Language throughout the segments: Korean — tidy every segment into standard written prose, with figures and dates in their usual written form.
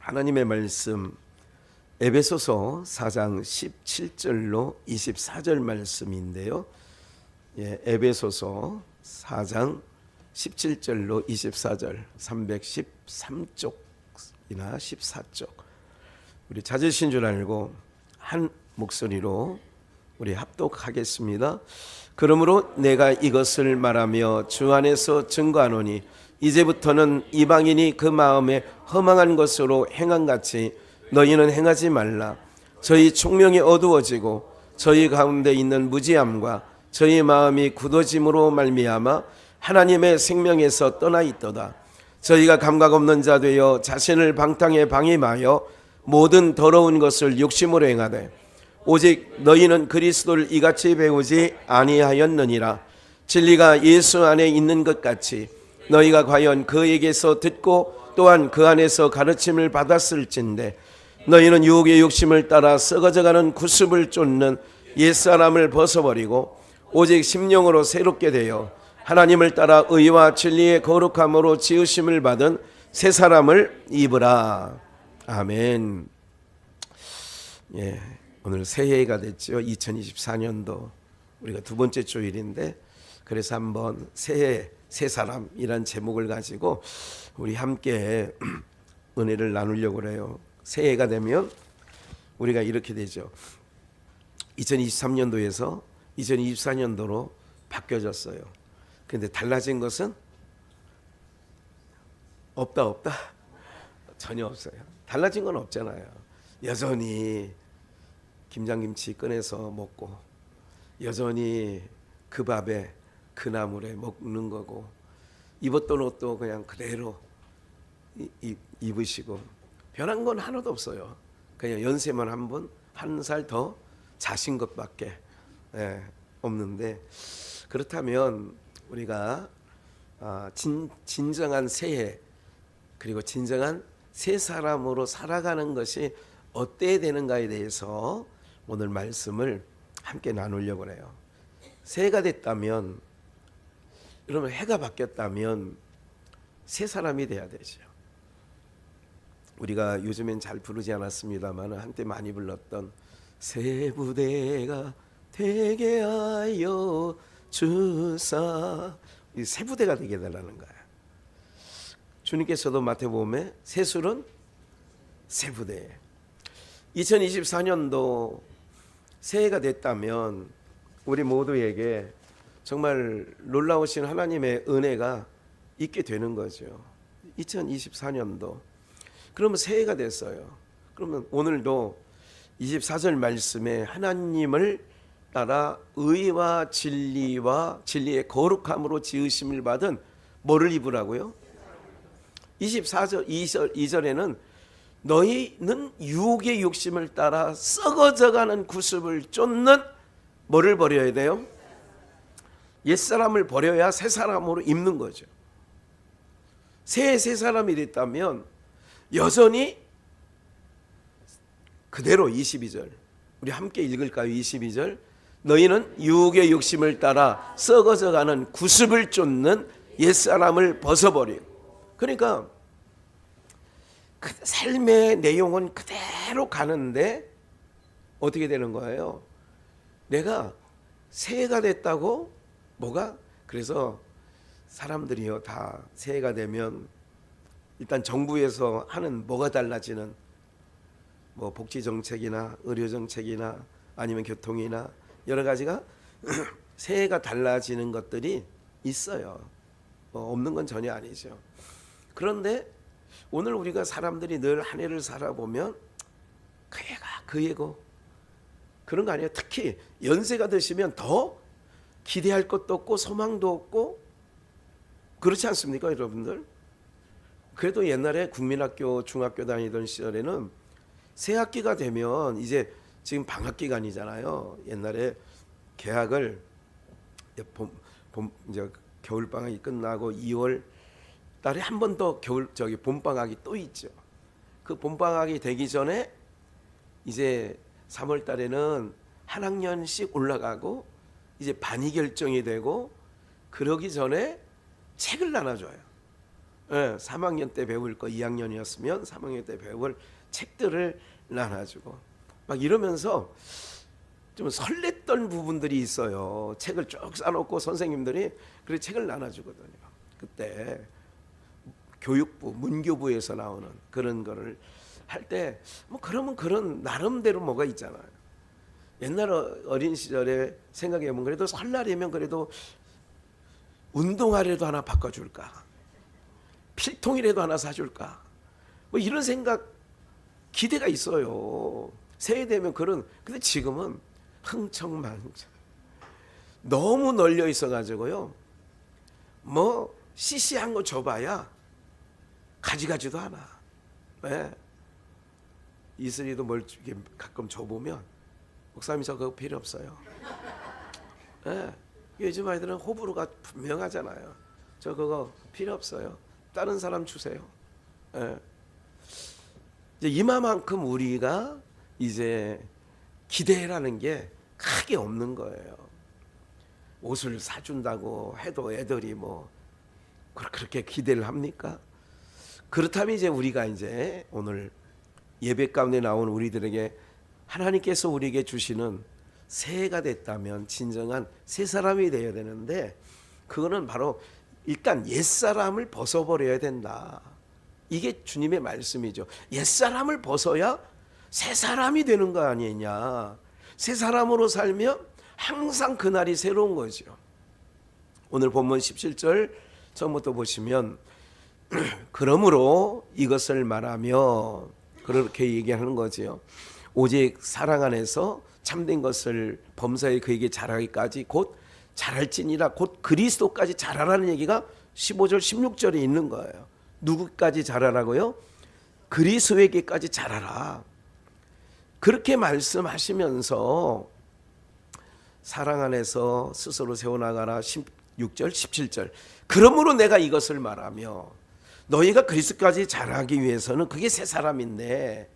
하나님의 말씀 에베소서 4장 17절로 24절 말씀인데요. 에베소서 4장 17절로 24절 313쪽이나 14쪽 우리 찾으신 줄 알고 한 목소리로 우리 합독하겠습니다. 그러므로 내가 이것을 말하며 주 안에서 증거하노니 이제부터는 이방인이 그 마음에 허망한 것으로 행함같이 너희는 행하지 말라. 저희 총명이 어두워지고 저희 가운데 있는 무지함과 저희 마음이 굳어짐으로 말미암아 하나님의 생명에서 떠나 있도다. 저희가 감각 없는 자 되어 자신을 방탕에 방임하여 모든 더러운 것을 욕심으로 행하되 오직 너희는 그리스도를 이같이 배우지 아니하였느니라. 진리가 예수 안에 있는 것 같이 너희가 과연 그에게서 듣고 또한 그 안에서 가르침을 받았을진데 너희는 유혹의 욕심을 따라 썩어져가는 구습을 쫓는 옛사람을 벗어버리고 오직 심령으로 새롭게 되어 하나님을 따라 의와 진리의 거룩함으로 지으심을 받은 새 사람을 입으라. 아멘. 오늘 새해가 됐죠. 2024년도 우리가 두 번째 주일인데 그래서 한번 새해 새 사람이란 제목을 가지고 우리 함께 은혜를 나누려고 해요. 새해가 되면 우리가 이렇게 되죠. 2023년도에서 2024년도로 바뀌어졌어요. 그런데 달라진 것은 없다 전혀 없어요. 달라진 건 없잖아요. 여전히 김장김치 꺼내서 먹고 여전히 그 밥에 그 나물에 먹는 거고 입었던 옷도 그냥 그대로 입으시고 변한 건 하나도 없어요. 그냥 연세만 한 살 더 자신 것밖에 없는데 그렇다면 우리가 진정한 새해 그리고 진정한 새 사람으로 살아가는 것이 어때야 되는가에 대해서 오늘 말씀을 함께 나누려고 해요. 새해가 됐다면 그러면 해가 바뀌었다면 새 사람이 돼야 되죠. 우리가 요즘엔 잘 부르지 않았습니다만 한때 많이 불렀던 새 부대가 되게 하여 주사 이 새 부대가 되게 달라는 거야. 주님께서도 마태복음에 새술은 새 부대. 2024년도 새해가 됐다면 우리 모두에게 정말 놀라우신 하나님의 은혜가 있게 되는 거죠. 2024년도 그러면 새해가 됐어요. 그러면 오늘도 24절 말씀에 하나님을 따라 의와 진리와 진리의 거룩함으로 지으심을 받은 뭐를 입으라고요? 24절 2절에는 너희는 유혹의 욕심을 따라 썩어져가는 구습을 쫓는 뭐를 버려야 돼요? 옛사람을 버려야 새 사람으로 입는 거죠. 새 사람이 됐다면 여전히 그대로 22절 우리 함께 읽을까요? 22절 너희는 유혹의 욕심을 따라 썩어져가는 구습을 쫓는 옛사람을 벗어버리고 그러니까 그 삶의 내용은 그대로 가는데 어떻게 되는 거예요? 내가 새해가 됐다고 뭐가? 그래서 사람들이요 다 새해가 되면 일단 정부에서 하는 뭐가 달라지는 뭐 복지 정책이나 의료 정책이나 아니면 교통이나 여러 가지가 새해가 달라지는 것들이 있어요. 없는 건 전혀 아니죠. 그런데 오늘 우리가 사람들이 늘 한 해를 살아보면 그 해가 그 해고 그런 거 아니에요. 특히 연세가 드시면 더 기대할 것도 없고 소망도 없고 그렇지 않습니까 여러분들? 그래도 옛날에 국민학교 중학교 다니던 시절에는 새학기가 되면 이제 지금 방학 기간이잖아요. 옛날에 개학을 이제 겨울 방학이 끝나고 2월 달에 한 번 더 봄 방학이 또 있죠. 그 봄 방학이 되기 전에 이제 3월 달에는 한 학년씩 올라가고 이제 반이 결정이 되고 그러기 전에 책을 나눠줘요. 3학년 때 배울 거 2학년이었으면 3학년 때 배울 책들을 나눠주고 막 이러면서 좀 설렜던 부분들이 있어요. 책을 쭉 싸놓고 선생님들이 그 책을 나눠주거든요. 그때 교육부, 문교부에서 나오는 그런 거를 할 때 뭐 그러면 그런 나름대로 뭐가 있잖아요. 옛날 어린 시절에 생각해보면 그래도 설날이면 그래도 운동화라도 하나 바꿔줄까, 필통이라도 하나 사줄까, 뭐 이런 생각, 기대가 있어요. 새해 되면 그런. 근데 지금은 흥청망청 너무 널려 있어가지고요. 뭐 시시한 거 줘봐야 가지가지도 않아. 네. 이슬이도 뭘 이렇게 가끔 줘보면 목사님 저 그거 필요 없어요. 네. 요즘 아이들은 호불호가 분명하잖아요. 저 그거 필요 없어요. 다른 사람 주세요. 네. 이제 이마만큼 우리가 이제 기대라는 게 크게 없는 거예요. 옷을 사준다고 해도 애들이 뭐 그렇게 기대를 합니까? 그렇다면 이제 우리가 이제 오늘 예배 가운데 나온 우리들에게 하나님께서 우리에게 주시는 새해가 됐다면 진정한 새 사람이 되어야 되는데, 그거는 바로 일단 옛사람을 벗어버려야 된다. 이게 주님의 말씀이죠. 옛사람을 벗어야 새 사람이 되는 거 아니냐. 새 사람으로 살면 항상 그날이 새로운 거죠. 오늘 본문 17절 처음부터 보시면 그러므로 이것을 말하며 그렇게 얘기하는 거지요. 오직 사랑 안에서 참된 것을 범사에 그에게 자라기까지 곧 자랄지니라. 곧 그리스도까지 자라라는 얘기가 15절 16절에 있는 거예요. 누구까지 자라라고요? 그리스도에게까지 자라라. 그렇게 말씀하시면서 사랑 안에서 스스로 세워나가라. 16절 17절 그러므로 내가 이것을 말하며 너희가 그리스도까지 자라기 위해서는 그게 새 사람인데,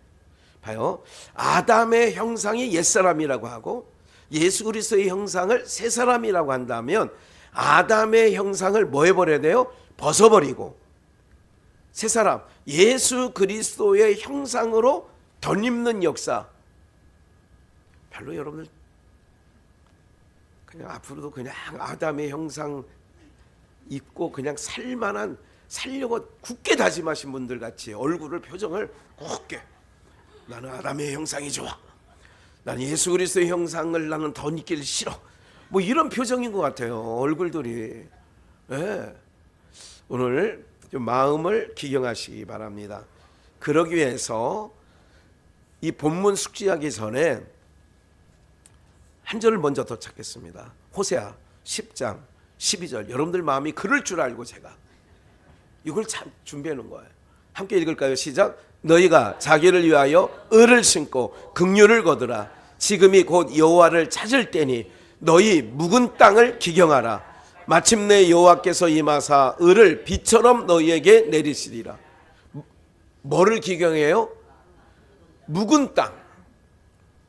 봐요. 아담의 형상이 옛사람이라고 하고 예수 그리스도의 형상을 새 사람이라고 한다면 아담의 형상을 뭐 해버려야 돼요? 벗어버리고 새 사람 예수 그리스도의 형상으로 덧입는 역사. 별로 여러분들 그냥 앞으로도 그냥 아담의 형상 입고 그냥 살려고 굳게 다짐하신 분들 같이 얼굴을 표정을 굳게, 나는 아담의 형상이 좋아, 나는 예수 그리스도의 형상을 나는 덧입기를 싫어, 뭐 이런 표정인 것 같아요, 얼굴들이. 네. 오늘 좀 마음을 기경하시기 바랍니다. 그러기 위해서 이 본문 숙지하기 전에 한 절을 먼저 더 찾겠습니다. 호세아 10장 12절. 여러분들 마음이 그럴 줄 알고 제가 이걸 참 준비해 놓은 거예요. 함께 읽을까요? 시작. 너희가 자기를 위하여 을을 심고 긍휼을 거두라. 지금이 곧 여호와를 찾을 때니 너희 묵은 땅을 기경하라. 마침내 여호와께서 임하사 을을 비처럼 너희에게 내리시리라. 뭐를 기경해요? 묵은 땅.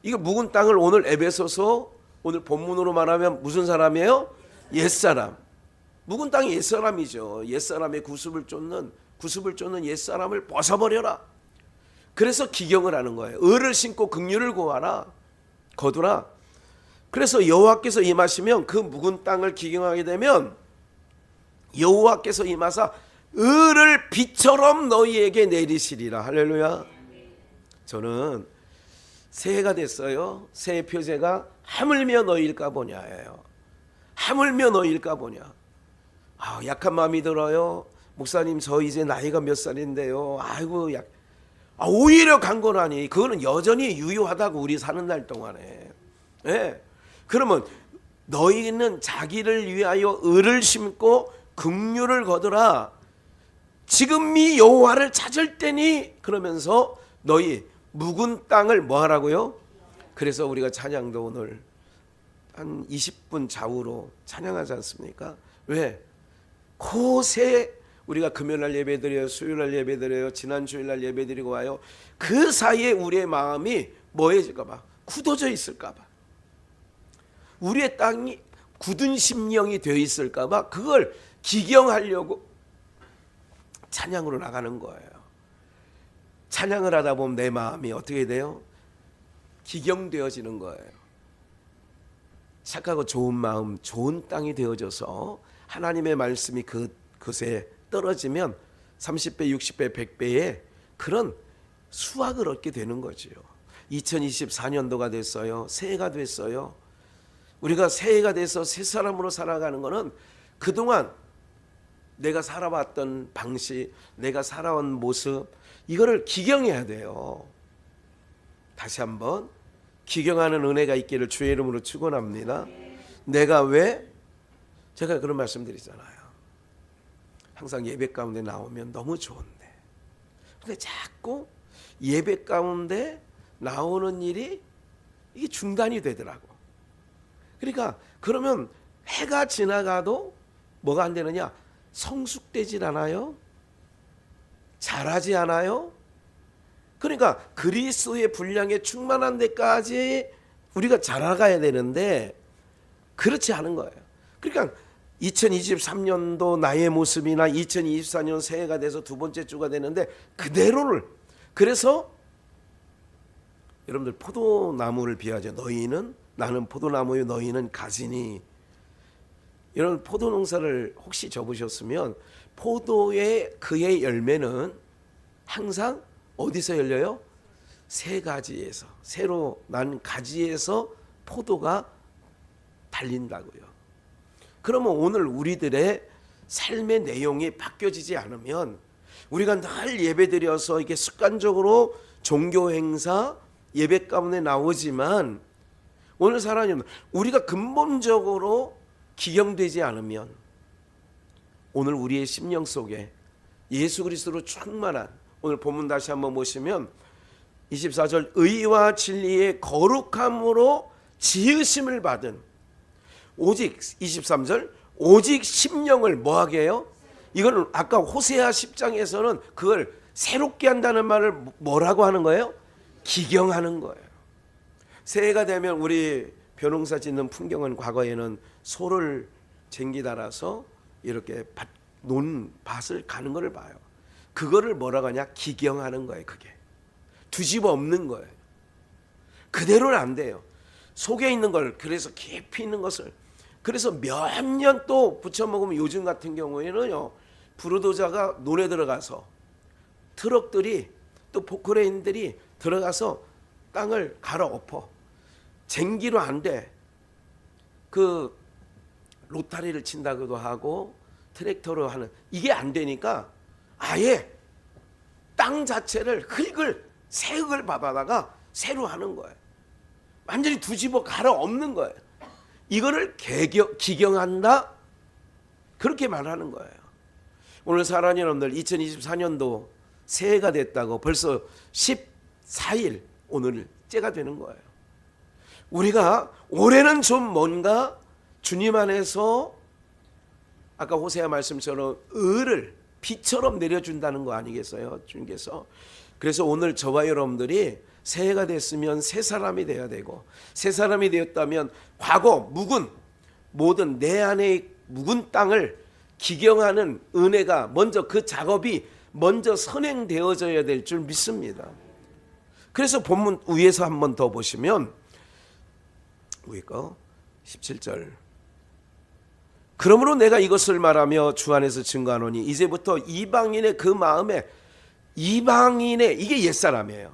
이거 묵은 땅을 오늘 에베소서 오늘 본문으로 말하면 무슨 사람이에요? 옛사람. 묵은 땅이 옛사람이죠. 옛사람의 구습을 쫓는 옛사람을 벗어버려라. 그래서 기경을 하는 거예요. 을을 심고 긍휼을 거두라. 그래서 여호와께서 임하시면 그 묵은 땅을 기경하게 되면 여호와께서 임하사 을을 비처럼 너희에게 내리시리라. 할렐루야. 저는 새해가 됐어요. 새해 표제가 하물며 너희일까 보냐예요. 하물며 너희일까 보냐. 약한 마음이 들어요. 목사님 저 이제 나이가 몇 살인데요. 아이고 오히려 강건하니 그거는 여전히 유효하다고 우리 사는 날 동안에. 네. 그러면 너희는 자기를 위하여 을을 심고 긍휼을 거두라. 지금이 여호와를 찾을 때니 그러면서 너희 묵은 땅을 뭐 하라고요? 그래서 우리가 찬양도 오늘 한 20분 좌우로 찬양하지 않습니까? 왜? 그새 우리가 금요일날 예배드려요, 수요일날 예배드려요, 지난 주일날 예배드리고 와요. 그 사이에 우리의 마음이 뭐해질까봐, 굳어져 있을까봐, 우리의 땅이 굳은 심령이 되어 있을까봐 그걸 기경하려고 찬양으로 나가는 거예요. 찬양을 하다 보면 내 마음이 어떻게 돼요? 기경되어지는 거예요. 착하고 좋은 마음, 좋은 땅이 되어져서 하나님의 말씀이 그것에 떨어지면 30배, 60배, 100배의 그런 수확을 얻게 되는 거지요. 2024년도가 됐어요. 새해가 됐어요. 우리가 새해가 돼서 새 사람으로 살아가는 것은 그동안 내가 살아왔던 방식, 내가 살아온 모습, 이거를 기경해야 돼요. 다시 한번 기경하는 은혜가 있기를 주의 이름으로 축원합니다. 내가 왜? 제가 그런 말씀 드리잖아요. 항상 예배 가운데 나오면 너무 좋은데, 근데 자꾸 예배 가운데 나오는 일이 이게 중단이 되더라고. 그러니까 그러면 해가 지나가도 뭐가 안 되느냐? 성숙되질 않아요. 자라지 않아요. 그러니까 그리스도의 분량에 충만한 데까지 우리가 자라가야 되는데 그렇지 않은 거예요. 그러니까 2023년도 나의 모습이나 2024년 새해가 돼서 두 번째 주가 되는데 그대로를, 그래서 여러분들 포도나무를 비하죠. 너희는, 나는 포도나무요 너희는 가지니. 이런 포도 농사를 혹시 접으셨으면 포도의 그의 열매는 항상 어디서 열려요? 새 가지에서, 새로 난 가지에서 포도가 달린다고요. 그러면 오늘 우리들의 삶의 내용이 바뀌어지지 않으면, 우리가 늘 예배드려서 이게 습관적으로 종교 행사 예배 가운데 나오지만 오늘 사랑하는 우리가 근본적으로 기경되지 않으면 오늘 우리의 심령 속에 예수 그리스도로 충만한, 오늘 본문 다시 한번 보시면 24절 의와 진리의 거룩함으로 지으심을 받은, 오직 23절 오직 심령을 뭐하게 해요? 이건 아까 호세아 10장에서는 그걸 새롭게 한다는 말을 뭐라고 하는 거예요? 기경하는 거예요. 새해가 되면 우리 벼농사 짓는 풍경은 과거에는 소를 쟁기 달아서 이렇게 밭을 가는 것을 봐요. 그거를 뭐라고 하냐? 기경하는 거예요. 그게 뒤집어 엎는 거예요. 그대로는 안 돼요. 속에 있는 걸, 그래서 깊이 있는 것을, 그래서 몇 년 또 부쳐 먹으면, 요즘 같은 경우에는요 부르도자가 논에 들어가서 트럭들이 또 포크레인들이 들어가서 땅을 갈아엎어. 쟁기로 안 돼. 그 로타리를 친다고도 하고 트랙터로 하는, 이게 안 되니까 아예 땅 자체를 새 흙을 받아다가 새로 하는 거예요. 완전히 뒤집어 갈아엎는 거예요. 이거를 기경한다, 그렇게 말하는 거예요. 오늘 사랑하는 여러분들, 2024년도 새해가 됐다고 벌써 14일 오늘째가 되는 거예요. 우리가 올해는 좀 뭔가 주님 안에서 아까 호세아 말씀처럼 을을 비처럼 내려준다는 거 아니겠어요? 주님께서. 그래서 오늘 저와 여러분들이 새해가 됐으면 새 사람이 되어야 되고, 새 사람이 되었다면 과거 묵은 모든 내 안의 묵은 땅을 기경하는 은혜가 먼저, 그 작업이 먼저 선행되어져야 될 줄 믿습니다. 그래서 본문 위에서 한 번 더 보시면 위에 거 17절 그러므로 내가 이것을 말하며 주 안에서 증거하노니 이제부터 이방인의 그 마음에, 이방인의, 이게 옛사람이에요.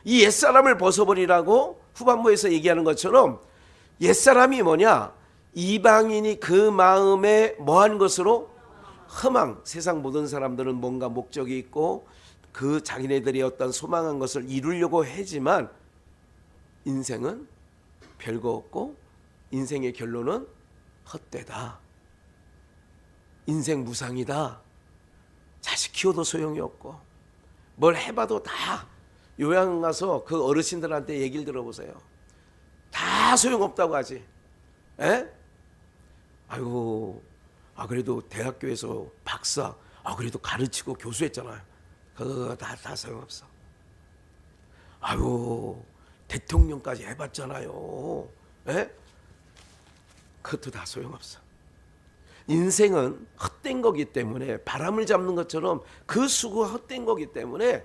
이 옛사람을 벗어버리라고 후반부에서 얘기하는 것처럼 옛사람이 뭐냐? 이방인이 그 마음에 뭐한 것으로? 허망. 세상 모든 사람들은 뭔가 목적이 있고 그 자기네들이 어떤 소망한 것을 이루려고 하지만 인생은 별거 없고 인생의 결론은 헛되다. 인생 무상이다. 자식 키워도 소용이 없고 뭘 해봐도 다, 요양 가서 그 어르신들한테 얘기를 들어보세요. 다 소용없다고 하지. 에? 아이고, 그래도 대학교에서 박사, 그래도 가르치고 교수했잖아요. 그거 다 소용없어. 아이고, 대통령까지 해봤잖아요. 에? 그것도 다 소용없어. 인생은 헛된 거기 때문에 바람을 잡는 것처럼 그 수고가 헛된 거기 때문에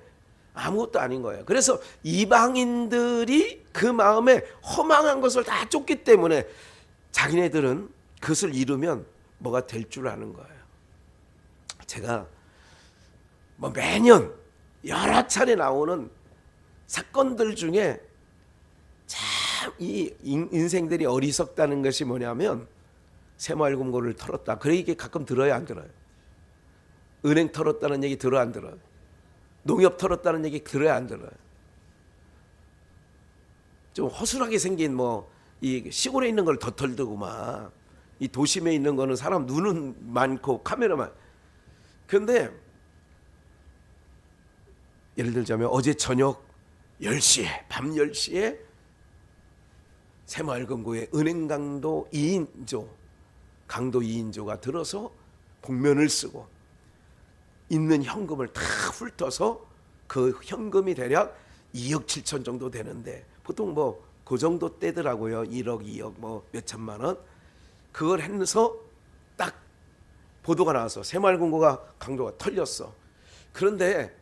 아무것도 아닌 거예요. 그래서 이방인들이 그 마음에 허망한 것을 다 쫓기 때문에 자기네들은 그것을 이루면 뭐가 될 줄 아는 거예요. 제가 뭐 매년 여러 차례 나오는 사건들 중에 참 이 인생들이 어리석다는 것이 뭐냐면 새마을금고를 털었다. 그 얘기 가끔 들어요, 안 들어요? 은행 털었다는 얘기 들어, 안 들어요? 농협 털었다는 얘기 들어요, 안 들어요? 좀 허술하게 생긴 뭐 이 시골에 있는 걸 더 털더구만. 이 도심에 있는 거는 사람 눈은 많고 카메라만. 근데 예를 들자면 어제 저녁 10시에 밤 10시에 새마을금고에 은행강도 2인조 강도 2인조가 들어서 복면을 쓰고 있는 현금을 다 훑어서 그 현금이 대략 2억 7천 정도 되는데 보통 뭐 그 정도 떼더라고요. 1억 2억 뭐 몇천만 원. 그걸 해서 딱 보도가 나와서 새마을금고가 강도가 털렸어. 그런데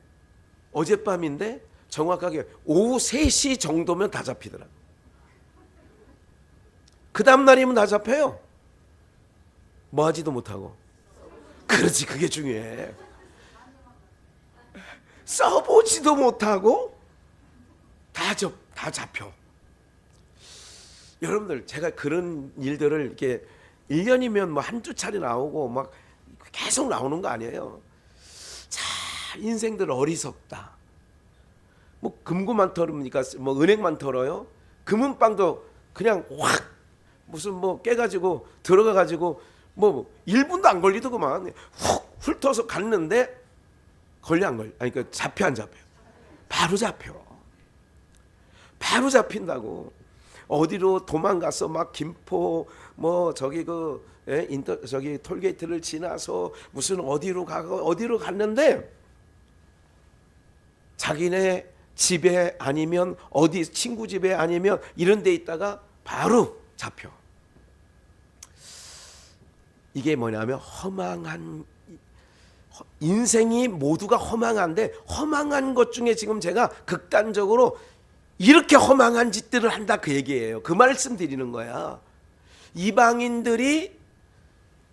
어젯밤인데 정확하게 오후 3시 정도면 다 잡히더라고. 그 다음 날이면 다 잡혀요. 뭐 하지도 못하고. 그렇지, 그게 중요해. 써보지도 못하고 다 잡혀. 여러분들, 제가 그런 일들을 이렇게 1년이면 뭐 한두 차례 나오고 막 계속 나오는 거 아니에요. 자, 인생들 어리석다. 뭐 금고만 털으니까 뭐 은행만 털어요. 금은방도 그냥 확 무슨 뭐 깨가지고 들어가가지고 뭐 1분도 안 걸리더구만. 훅 훑어서 갔는데 걸려 안 걸려? 아니 그 잡혀 안 잡혀? 바로 잡혀. 바로 잡힌다고. 어디로 도망가서 막 김포 뭐 저기 저기 톨게이트를 지나서 무슨 어디로 가고 어디로 갔는데 자기네 집에 아니면 어디 친구 집에 아니면 이런 데 있다가 바로 잡혀. 이게 뭐냐면 허망한 인생이 모두가 허망한데 허망한 것 중에 지금 제가 극단적으로 이렇게 허망한 짓들을 한다 그 얘기예요. 그 말씀 드리는 거야. 이방인들이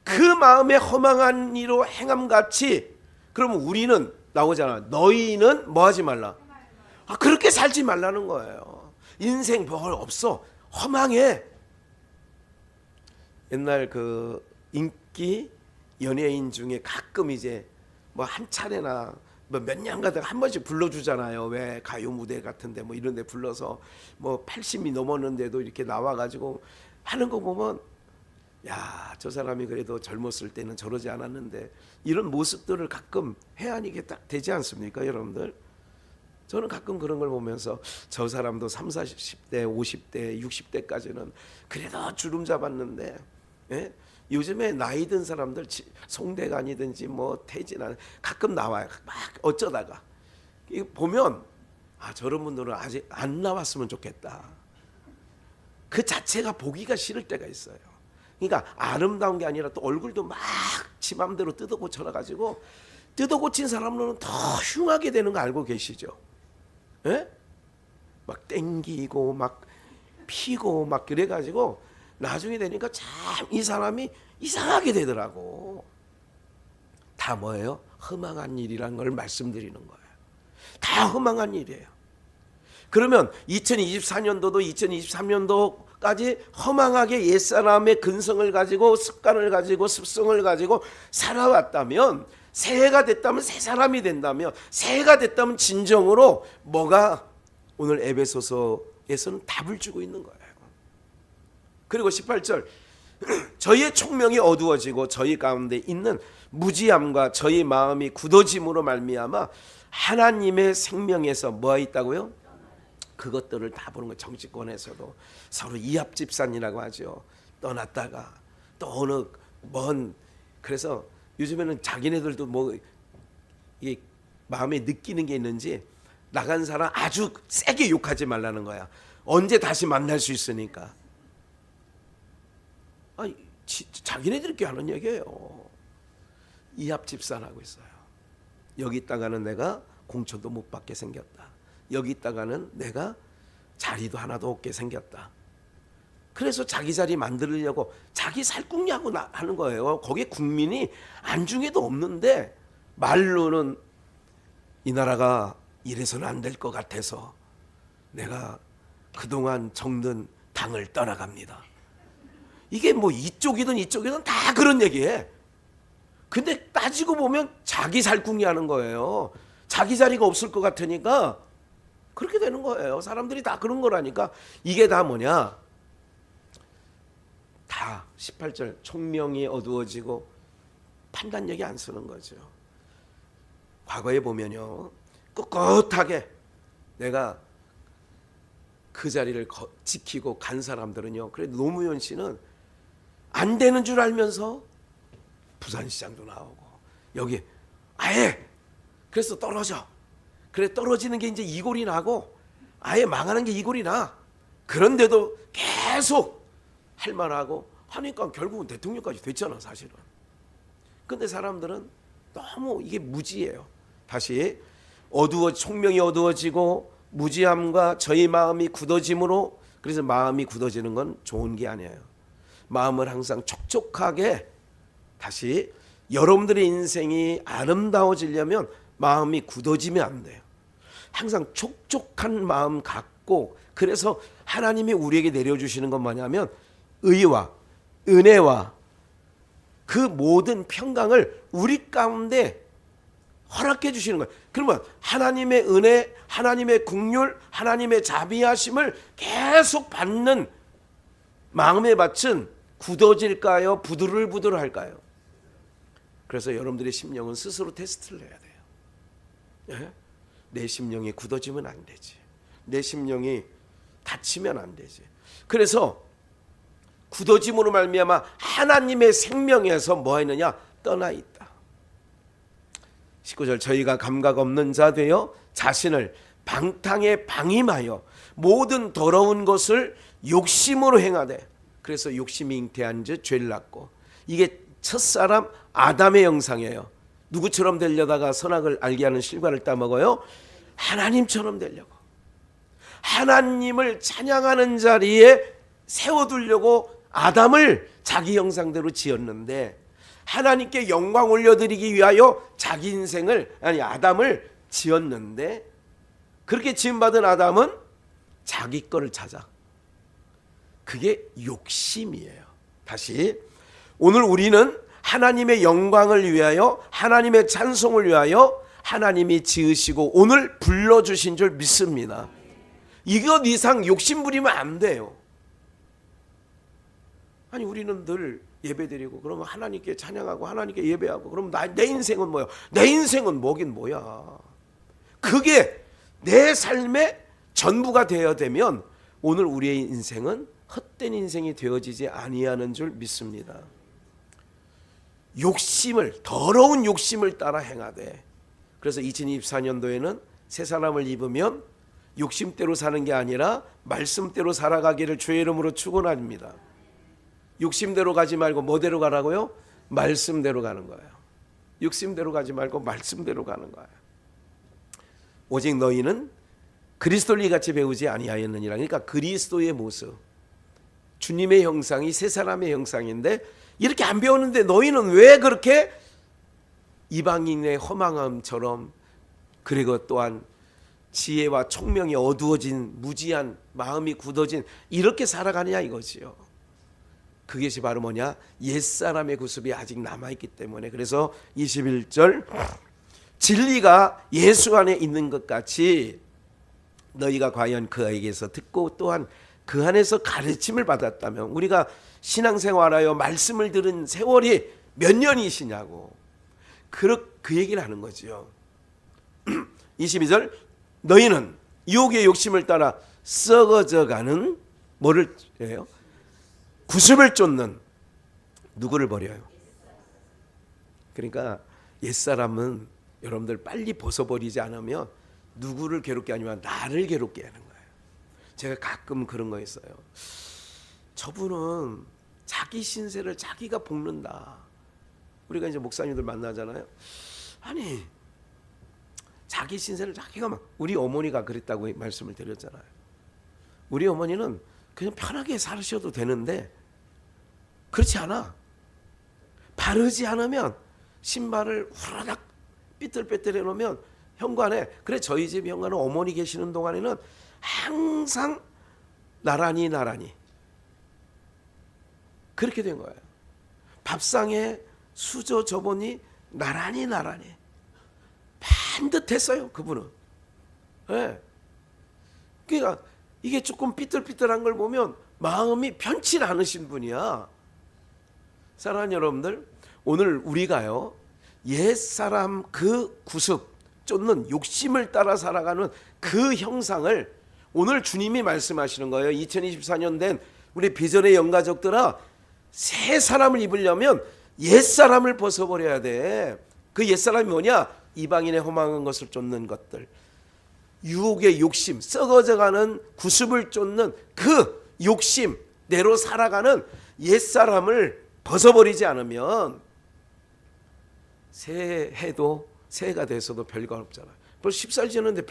그 마음에 허망한 이로 행함같이 그러면 우리는 나오잖아. 너희는 뭐 하지 말라. 그렇게 살지 말라는 거예요. 인생 별 없어. 허망해. 옛날 그 인기 연예인 중에 가끔 이제 뭐 한 차례나 뭐 몇 년가다 한 번씩 불러주잖아요. 왜 가요 무대 같은데 뭐 이런 데 불러서 뭐 80이 넘었는데도 이렇게 나와가지고 하는 거 보면 야, 저 사람이 그래도 젊었을 때는 저러지 않았는데 이런 모습들을 가끔 해안이게 딱 되지 않습니까, 여러분들? 저는 가끔 그런 걸 보면서 저 사람도 30, 40대, 50대, 60대까지는 그래도 주름 잡았는데 예? 요즘에 나이 든 사람들 송대관이든지 뭐 태진아 가끔 나와요. 막 어쩌다가 이거 보면 저런 분들은 아직 안 나왔으면 좋겠다. 그 자체가 보기가 싫을 때가 있어요. 그러니까 아름다운 게 아니라 또 얼굴도 막 지 맘대로 뜯어 고쳐가지고 뜯어 고친 사람으로는 더 흉하게 되는 거 알고 계시죠? 예? 막 땡기고 막 피고 막 그래가지고 나중에 되니까 참 이 사람이 이상하게 되더라고. 다 뭐예요? 허망한 일이라는 걸 말씀드리는 거예요. 다 허망한 일이에요. 그러면 2024년도도 2023년도까지 허망하게 옛사람의 근성을 가지고 습관을 가지고 습성을 가지고 살아왔다면 새해가 됐다면 새 사람이 된다면 새해가 됐다면 진정으로 뭐가 오늘 에베소서에서는 답을 주고 있는 거예요. 그리고 18절 저희의 총명이 어두워지고 저희 가운데 있는 무지함과 저희 마음이 굳어짐으로 말미암아 하나님의 생명에서 뭐가 있다고요? 그것들을 다 보는 거예요. 정치권에서도 서로 이합집산이라고 하죠. 떠났다가 또 어느 먼 그래서 요즘에는 자기네들도 뭐 이 마음에 느끼는 게 있는지 나간 사람 아주 세게 욕하지 말라는 거야. 언제 다시 만날 수 있으니까. 자기네들끼리 하는 얘기예요. 이합 집산하고 있어요. 여기 있다가는 내가 공천도 못 받게 생겼다. 여기 있다가는 내가 자리도 하나도 없게 생겼다. 그래서 자기 자리 만들려고 자기 살궁리하고 하는 거예요. 거기에 국민이 안중에도 없는데 말로는 이 나라가 이래서는 안 될 것 같아서 내가 그동안 정든 당을 떠나갑니다. 이게 뭐 이쪽이든 다 그런 얘기해. 근데 따지고 보면 자기 살궁리 하는 거예요. 자기 자리가 없을 것 같으니까 그렇게 되는 거예요. 사람들이 다 그런 거라니까. 이게 다 뭐냐? 다 18절 총명이 어두워지고 판단력이 안 쓰는 거죠. 과거에 보면요, 꿋꿋하게 내가 그 자리를 지키고 간 사람들은요, 그래도 노무현 씨는 안 되는 줄 알면서 부산시장도 나오고 여기 아예 그래서 떨어져. 그래 떨어지는 게 이제 이골이 나고 아예 망하는 게 이골이 나. 그런데도 계속 할 만하고 하니까 결국은 대통령까지 됐잖아 사실은. 근데 사람들은 너무 이게 무지예요. 다시 총명이 어두워지고 무지함과 저희 마음이 굳어짐으로. 그래서 마음이 굳어지는 건 좋은 게 아니에요. 마음을 항상 촉촉하게, 다시 여러분들의 인생이 아름다워지려면 마음이 굳어지면 안 돼요. 항상 촉촉한 마음 갖고, 그래서 하나님이 우리에게 내려주시는 건 뭐냐면 의와 은혜와 그 모든 평강을 우리 가운데 허락해 주시는 거예요. 그러면 하나님의 은혜, 하나님의 긍휼, 하나님의 자비하심을 계속 받는 마음의 밭은 굳어질까요? 부들부들할까요? 그래서 여러분들의 심령은 스스로 테스트를 해야 돼요. 예? 내 심령이 굳어지면 안 되지. 내 심령이 다치면 안 되지. 그래서 굳어짐으로 말미암아 하나님의 생명에서 뭐 했느냐? 떠나 있다. 19절 저희가 감각 없는 자 되어 자신을 방탕에 방임하여 모든 더러운 것을 욕심으로 행하되. 그래서 욕심이 잉태한 즉 죄를 낳고. 이게 첫사람 아담의 형상이에요. 누구처럼 되려다가 선악을 알게 하는 실과를 따먹어요? 하나님처럼 되려고. 하나님을 찬양하는 자리에 세워두려고 아담을 자기 형상대로 지었는데, 하나님께 영광 올려드리기 위하여 자기 인생을, 아담을 지었는데, 그렇게 지음받은 아담은 자기 거를 찾아. 그게 욕심이에요. 다시, 오늘 우리는 하나님의 영광을 위하여, 하나님의 찬송을 위하여 하나님이 지으시고 오늘 불러주신 줄 믿습니다. 이것 이상 욕심 부리면 안 돼요. 아니 우리는 늘 예배드리고 그러면 하나님께 찬양하고 하나님께 예배하고 그러면 내 인생은 뭐야? 내 인생은 뭐긴 뭐야? 그게 내 삶의 전부가 되어야 되면 오늘 우리의 인생은 헛된 인생이 되어지지 아니하는 줄 믿습니다. 욕심을, 더러운 욕심을 따라 행하되. 그래서 2024년도에는 새 사람을 입으면 욕심대로 사는 게 아니라 말씀대로 살아가기를 주의 이름으로 축원합니다. 욕심대로 가지 말고 뭐대로 가라고요? 말씀대로 가는 거예요. 욕심대로 가지 말고 말씀대로 가는 거예요. 오직 너희는 그리스도를 이같이 배우지 아니하였느니라. 그러니까 그리스도의 모습, 주님의 형상이 새 사람의 형상인데 이렇게 안 배우는데 너희는 왜 그렇게 이방인의 허망함처럼, 그리고 또한 지혜와 총명이 어두워진 무지한 마음이 굳어진 이렇게 살아가느냐 이거지요. 그것이 바로 뭐냐? 옛사람의 구습이 아직 남아있기 때문에. 그래서 21절 진리가 예수 안에 있는 것 같이 너희가 과연 그에게서 듣고 또한 그 안에서 가르침을 받았다면, 우리가 신앙생활하여 말씀을 들은 세월이 몇 년이시냐고 그 얘기를 하는 거죠. 22절 너희는 유혹의 욕심을 따라 썩어져가는 뭐를 해요? 구습을 쫓는 누구를 버려요? 그러니까 옛사람은 여러분들 빨리 벗어버리지 않으면 누구를 괴롭게 하냐면 나를 괴롭게 하는 거예요. 제가 가끔 그런 거 있어요. 저분은 자기 신세를 자기가 볶는다. 우리가 이제 목사님들 만나잖아요. 아니 자기 신세를 자기가 막, 우리 어머니가 그랬다고 말씀을 드렸잖아요. 우리 어머니는 그냥 편하게 살으셔도 되는데 그렇지 않아. 바르지 않으면 신발을 후라닥 삐뚤빼뚤 해놓으면 현관에, 그래 저희 집 현관은 어머니 계시는 동안에는 항상 나란히 그렇게 된 거예요. 밥상에 수저 저번이 나란히 반듯했어요. 그분은. 네. 그러니까 이게 조금 삐뚤삐뚤한 걸 보면 마음이 편치 않으신 분이야. 사랑하는 여러분들, 오늘 우리가요 옛사람 그 구습 쫓는 욕심을 따라 살아가는 그 형상을 오늘 주님이 말씀하시는 거예요. 2024년 된 우리 비전의 영가족들아, 새 사람을 입으려면 옛사람을 벗어버려야 돼. 그 옛사람이 뭐냐? 이방인의 허망한 것을 쫓는 것들, 유혹의 욕심, 썩어져가는 구습을 쫓는 그 욕심대로 살아가는 옛사람을 벗어버리지 않으면 새해도 새해가 돼서도 별거 없잖아요. 벌써 10살 지났는데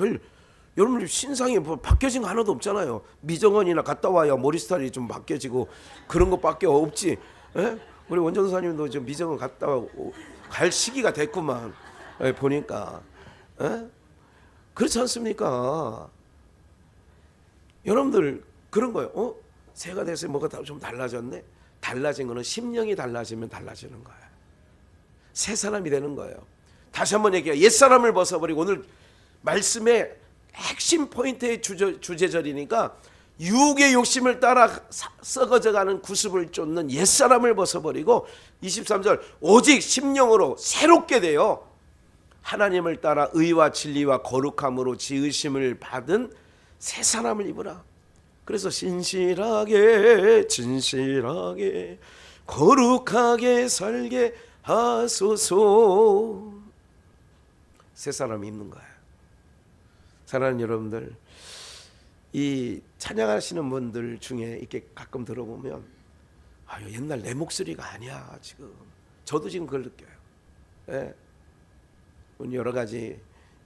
여러분 신상이 뭐 바뀌어진 거 하나도 없잖아요. 미정원이나 갔다 와야 머리 스타일이 좀 바뀌어지고 그런 것밖에 없지. 에? 우리 원전사님도 지금 미정원 갔다 갈 시기가 됐구만. 보니까. 에? 그렇지 않습니까? 여러분들 그런 거예요. 새해가 돼서 뭐가 좀 달라졌네. 달라진 거는 심령이 달라지면 달라지는 거예요. 새 사람이 되는 거예요. 다시 한번 얘기해요. 옛사람을 벗어버리고, 오늘 말씀의 핵심 포인트의 주제절이니까 유혹의 욕심을 따라 썩어져가는 구습을 쫓는 옛사람을 벗어버리고, 23절 오직 심령으로 새롭게 되어 하나님을 따라 의와 진리와 거룩함으로 지으심을 받은 새 사람을 입으라. 그래서 진실하게 거룩하게 살게 하소서. 새 사람이 입는 거예요. 사랑하는 여러분들, 이 찬양하시는 분들 중에 이렇게 가끔 들어보면 아유 옛날 내 목소리가 아니야 지금. 저도 지금 그걸 느껴요. 예. 여러 가지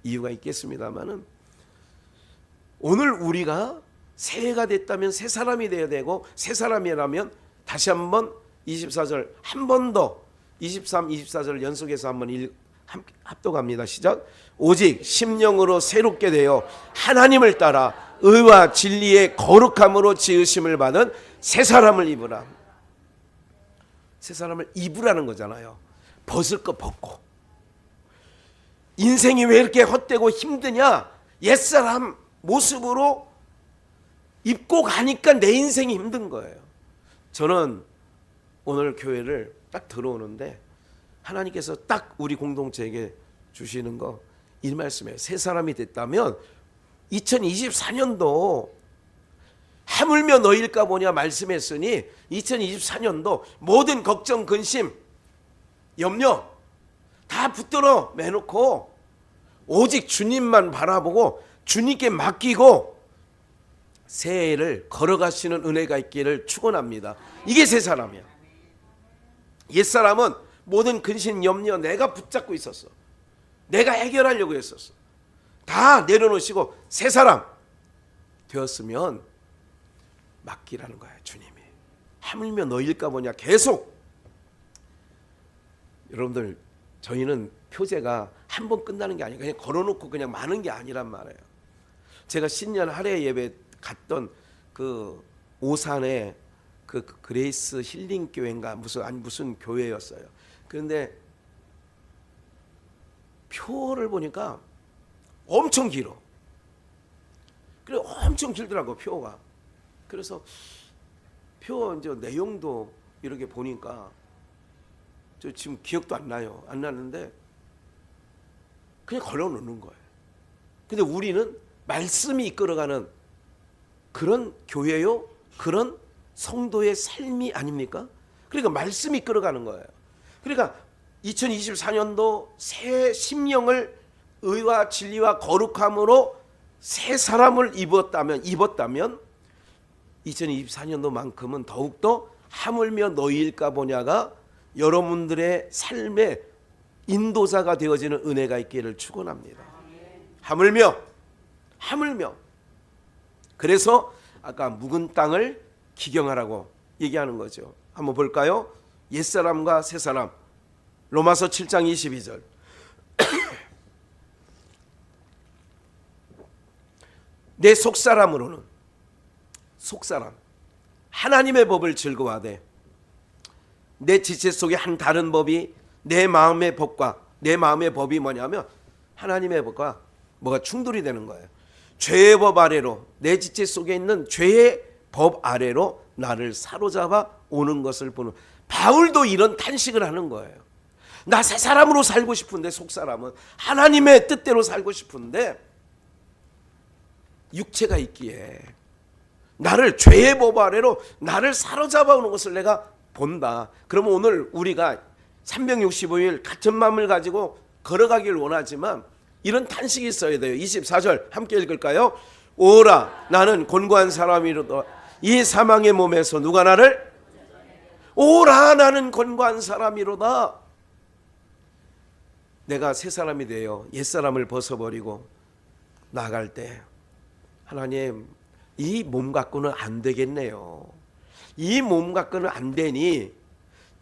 이유가 있겠습니다만은 오늘 우리가 새해가 됐다면 새 사람이 되어야 되고, 새 사람이라면 다시 한번 24절 한 번 더 23, 24절 연속해서 한번 합독합니다. 시작. 오직 심령으로 새롭게 되어 하나님을 따라 의와 진리의 거룩함으로 지으심을 받은 새 사람을 입으라. 새 사람을 입으라는 거잖아요. 벗을 거 벗고. 인생이 왜 이렇게 헛되고 힘드냐? 옛사람 모습으로 입고 가니까 내 인생이 힘든 거예요. 저는 오늘 교회를 딱 들어오는데 하나님께서 딱 우리 공동체에게 주시는 거 이 말씀이에요. 새 사람이 됐다면 2024년도 하물며 너일까 보냐 말씀했으니 2024년도 모든 걱정, 근심, 염려 다 붙들어 매놓고 오직 주님만 바라보고 주님께 맡기고 새해를 걸어가시는 은혜가 있기를 축원합니다. 이게 새 사람이야. 옛사람은 모든 근심, 염려 내가 붙잡고 있었어. 내가 해결하려고 했었어. 다 내려놓으시고 새 사람 되었으면 맡기라는 거야. 주님이. 하물며 너일까 보냐. 계속. 여러분들 저희는 표제가 한 번 끝나는 게 아니고 그냥 걸어놓고 그냥 마는 게 아니란 말이에요. 제가 신년 할애 예배 갔던 그 오산의 그 그레이스 힐링 교회인가 무슨 교회였어요. 그런데 표를 보니까 엄청 길어. 그래 엄청 길더라고 표가. 그래서 표 이제 내용도 이렇게 보니까 저 지금 기억도 안 나는데 그냥 걸어놓는 거예요. 근데 우리는 말씀이 이끌어가는 그런 교회요, 그런 성도의 삶이 아닙니까? 그러니까 말씀이 이끌어가는 거예요. 그러니까 2024년도 새 심령을 의와 진리와 거룩함으로 새 사람을 입었다면 2024년도만큼은 더욱더 하물며 너희일까 보냐가 여러분들의 삶의 인도자가 되어지는 은혜가 있기를 축원합니다. 하물며 그래서 아까 묵은 땅을 기경하라고 얘기하는 거죠. 한번 볼까요? 옛사람과 새사람, 로마서 7장 22절. 내 속사람으로는, 속사람, 하나님의 법을 즐거워하되 내 지체 속에 한 다른 법이 내 마음의 법과, 내 마음의 법이 뭐냐면 하나님의 법과 뭐가 충돌이 되는 거예요. 죄의 법 아래로, 내 지체 속에 있는 죄의 법 아래로 나를 사로잡아 오는 것을 보는, 바울도 이런 탄식을 하는 거예요. 나 새 사람으로 살고 싶은데, 속사람은 하나님의 뜻대로 살고 싶은데 육체가 있기에 나를 죄의 법 아래로 나를 사로잡아 오는 것을 내가 본다. 그러면 오늘 우리가 365일 같은 마음을 가지고 걸어가길 원하지만 이런 탄식이 있어야 돼요. 24절 함께 읽을까요? 오라 나는 곤고한 사람이로다. 이 사망의 몸에서 누가 나를, 오라 나는 곤고한 사람이로다. 내가 새 사람이 되어 옛사람을 벗어버리고 나아갈 때 하나님, 이 몸 갖고는 안 되겠네요. 이 몸 갖고는 안 되니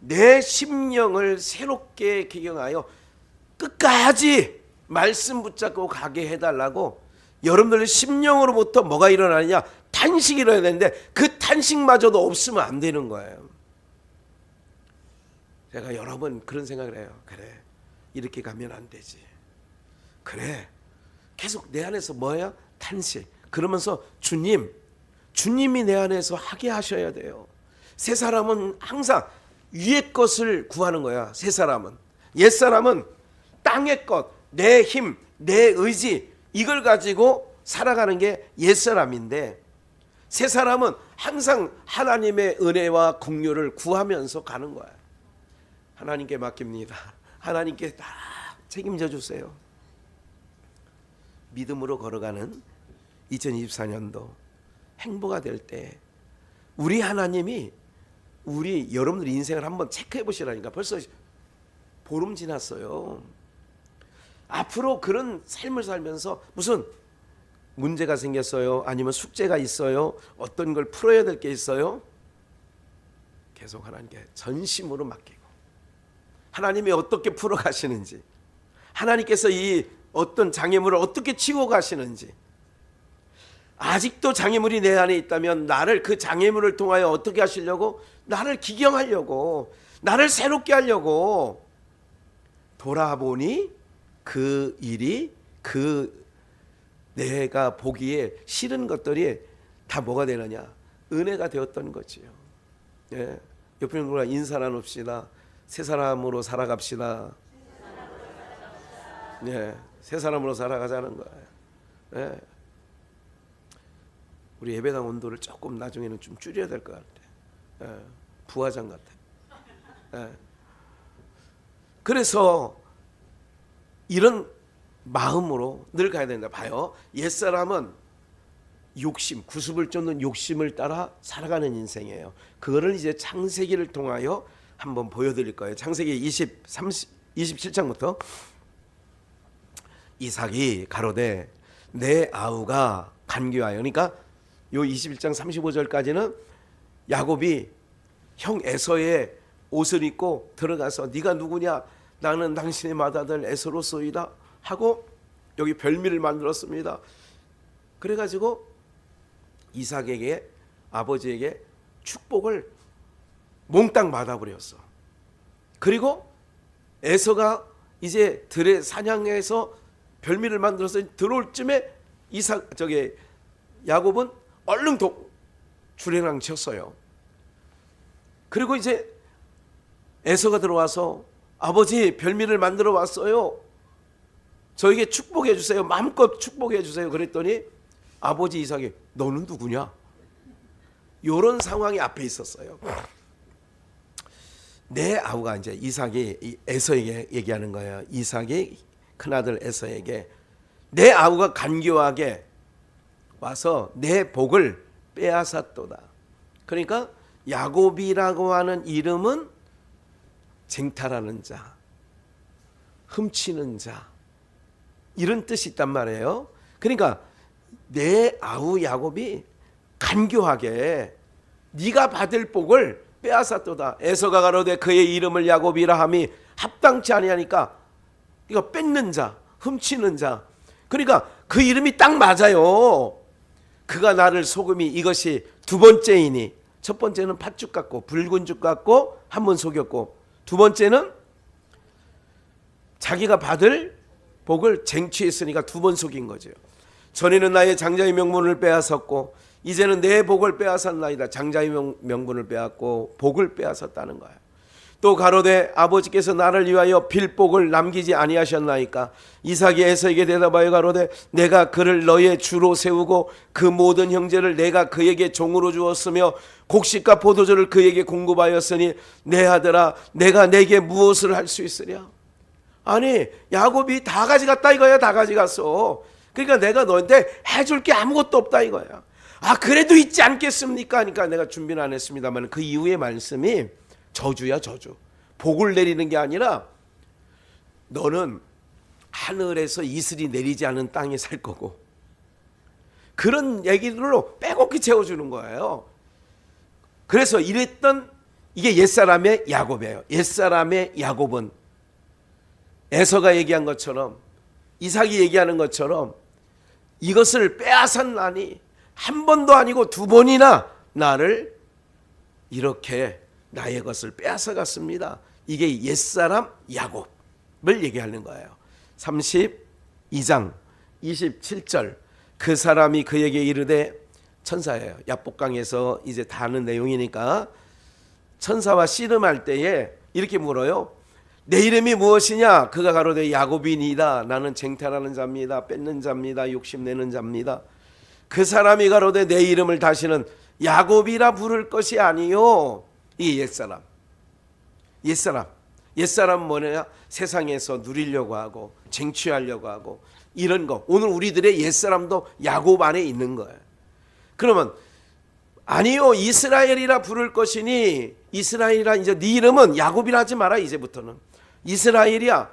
내 심령을 새롭게 기경하여 끝까지 말씀 붙잡고 가게 해달라고. 여러분들의 심령으로부터 뭐가 일어나느냐? 탄식이 일어나야 되는데 그 탄식마저도 없으면 안 되는 거예요. 제가 여러 번 그런 생각을 해요. 그래, 이렇게 가면 안 되지. 그래, 계속 내 안에서 뭐야? 탄식. 그러면서 주님이 내 안에서 하게 하셔야 돼요. 새 사람은 항상 위의 것을 구하는 거야. 새 사람은. 옛 사람은 땅의 것, 내 힘, 내 의지, 이걸 가지고 살아가는 게 옛 사람인데, 새 사람은 항상 하나님의 은혜와 긍휼을 구하면서 가는 거야. 하나님께 맡깁니다. 하나님께 다 책임져 주세요. 믿음으로 걸어가는 2024년도 행보가 될 때 우리 하나님이 우리 여러분들 인생을 한번 체크해 보시라니까. 벌써 보름 지났어요. 앞으로 그런 삶을 살면서 무슨 문제가 생겼어요? 아니면 숙제가 있어요? 어떤 걸 풀어야 될 게 있어요? 계속 하나님께 전심으로 맡기고, 하나님이 어떻게 풀어 가시는지, 하나님께서 이 어떤 장애물을 어떻게 치고 가시는지, 아직도 장애물이 내 안에 있다면 나를 그 장애물을 통하여 어떻게 하시려고? 나를 기경하려고, 나를 새롭게 하려고. 돌아보니 그 일이, 그 내가 보기에 싫은 것들이 다 뭐가 되느냐? 은혜가 되었던 거지요. 예. 옆에 있는 분과 인사 나눕시다. 새 사람으로 살아갑시다. 예. 새 사람으로 살아가자는 거예요. 예. 우리 예배당 온도를 조금 나중에는 좀 줄여야 될 것 같아. 예. 부화장 같아. 예. 그래서 이런 마음으로 늘 가야 된다. 봐요. 옛사람은 욕심, 구습을 쫓는 욕심을 따라 살아가는 인생이에요. 그거를 이제 창세기를 통하여 한번 보여드릴 거예요. 창세기 27장부터 이삭이 가로되 내 아우가 간교하여, 그러니까 요 21장 35절까지는 야곱이 형 에서의 옷을 입고 들어가서 네가 누구냐? 나는 당신의 맏아들 에서로소이다 하고 여기 별미를 만들었습니다. 그래가지고 이삭에게, 아버지에게 축복을 몽땅 받아버렸어. 그리고 에서가 이제 들에 사냥해서 별미를 만들어서 들어올 쯤에 야곱은 얼른 주례랑 쳤어요. 그리고 이제 에서가 들어와서 아버지 별미를 만들어 왔어요. 저에게 축복해 주세요. 마음껏 축복해 주세요. 그랬더니 아버지 이삭이 너는 누구냐? 이런 상황이 앞에 있었어요. 내 아우가 이제 이삭이 에서에게 얘기하는 거예요. 이삭이 큰아들 에서에게 내 아우가 간교하게 와서 내 복을 빼앗았도다. 그러니까 야곱이라고 하는 이름은 쟁탈하는 자, 훔치는 자, 이런 뜻이 있단 말이에요. 그러니까 내 아우 야곱이 간교하게 네가 받을 복을 빼앗았도다. 에서가 가로되 그의 이름을 야곱이라 함이 합당치 아니하니까 이거 뺏는 자, 훔치는 자. 그러니까 그 이름이 딱 맞아요. 그가 나를 속음이 이것이 두 번째이니, 첫 번째는 팥죽 같고 붉은 죽 같고 한 번 속였고, 두 번째는 자기가 받을 복을 쟁취했으니까 두 번 속인 거죠. 전에는 나의 장자의 명분을 빼앗았고 이제는 내 복을 빼앗았나이다. 장자의 명분을 빼앗고 복을 빼앗았다는 거예요. 또 가로되 아버지께서 나를 위하여 빌복을 남기지 아니하셨나이까. 이삭이 에서에게 대답하여 가로되 내가 그를 너의 주로 세우고 그 모든 형제를 내가 그에게 종으로 주었으며 곡식과 포도주를 그에게 공급하였으니 내 아들아 내가 내게 무엇을 할 수 있으랴. 아니 야곱이 다 가져갔다 이거야. 다 가져갔어. 그러니까 내가 너한테 해줄 게 아무것도 없다 이거야. 아 그래도 있지 않겠습니까? 그러니까 내가 준비는 안 했습니다만 그 이후의 말씀이 저주야 저주. 복을 내리는 게 아니라 너는 하늘에서 이슬이 내리지 않은 땅에 살 거고, 그런 얘기들로 빼곡히 채워주는 거예요. 그래서 이랬던 이게 옛사람의 야곱이에요. 옛사람의 야곱은 에서가 얘기한 것처럼, 이삭이 얘기하는 것처럼 이것을 빼앗았나니 한 번도 아니고 두 번이나 나를 이렇게 나의 것을 빼앗아갔습니다. 이게 옛사람 야곱을 얘기하는 거예요. 32장 27절 그 사람이 그에게 이르되, 천사예요. 야복강에서 이제 다 아는 내용이니까 천사와 씨름할 때에 이렇게 물어요. 내 이름이 무엇이냐? 그가 가로되 야곱이니이다. 나는 쟁탈하는 자입니다. 뺏는 자입니다. 욕심내는 자입니다. 그 사람이 가로되 내 이름을 다시는 야곱이라 부를 것이 아니요. 이 옛사람. 옛사람 뭐냐? 세상에서 누리려고 하고 쟁취하려고 하고 이런 거. 오늘 우리들의 옛사람도 야곱 안에 있는 거예요. 그러면 아니요 이스라엘이라 부를 것이니, 이스라엘이라 이제 네 이름은 야곱이라 하지 마라. 이제부터는 이스라엘이야.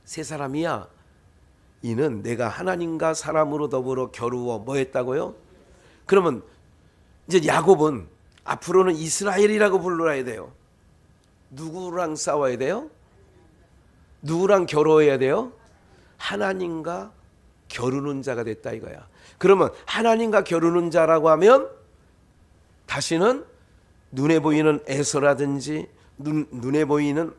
새 사람이야. 이는 내가 하나님과 사람으로 더불어 겨루어 뭐 했다고요? 그러면 이제 야곱은 앞으로는 이스라엘이라고 불러야 돼요. 누구랑 싸워야 돼요? 누구랑 겨루어야 돼요? 하나님과 겨루는 자가 됐다 이거야. 그러면 하나님과 겨루는 자라고 하면 다시는 눈에 보이는 에서라든지 눈에 보이는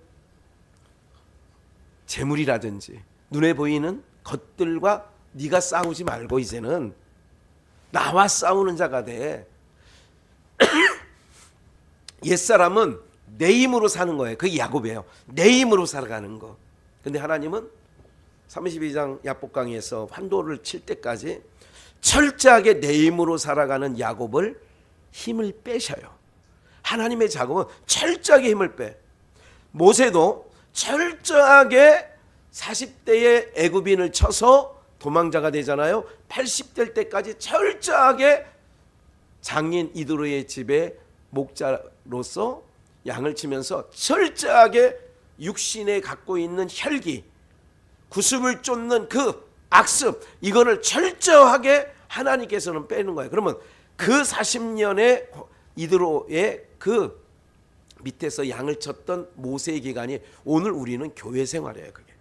재물이라든지 눈에 보이는 것들과 네가 싸우지 말고 이제는 나와 싸우는 자가 돼. 옛사람은 내 힘으로 사는 거예요. 그게 야곱이에요. 내 힘으로 살아가는 거. 근데 하나님은 32장 야복강에서 환도를 칠 때까지 철저하게 내 힘으로 살아가는 야곱을 힘을 빼셔요. 하나님의 작업은 철저하게 힘을 빼. 모세도 철저하게 40대에 애굽인을 쳐서 도망자가 되잖아요. 80될 때까지 철저하게 장인 이드로의 집에 목자로서 양을 치면서 철저하게 육신에 갖고 있는 혈기, 구습을 쫓는 그 악습, 이거를 철저하게 하나님께서는 빼는 거예요. 그러면 그 40년의 이드로의 그 밑에서 양을 쳤던 모세의 기간이 오늘 우리는 교회 생활이에요. 그게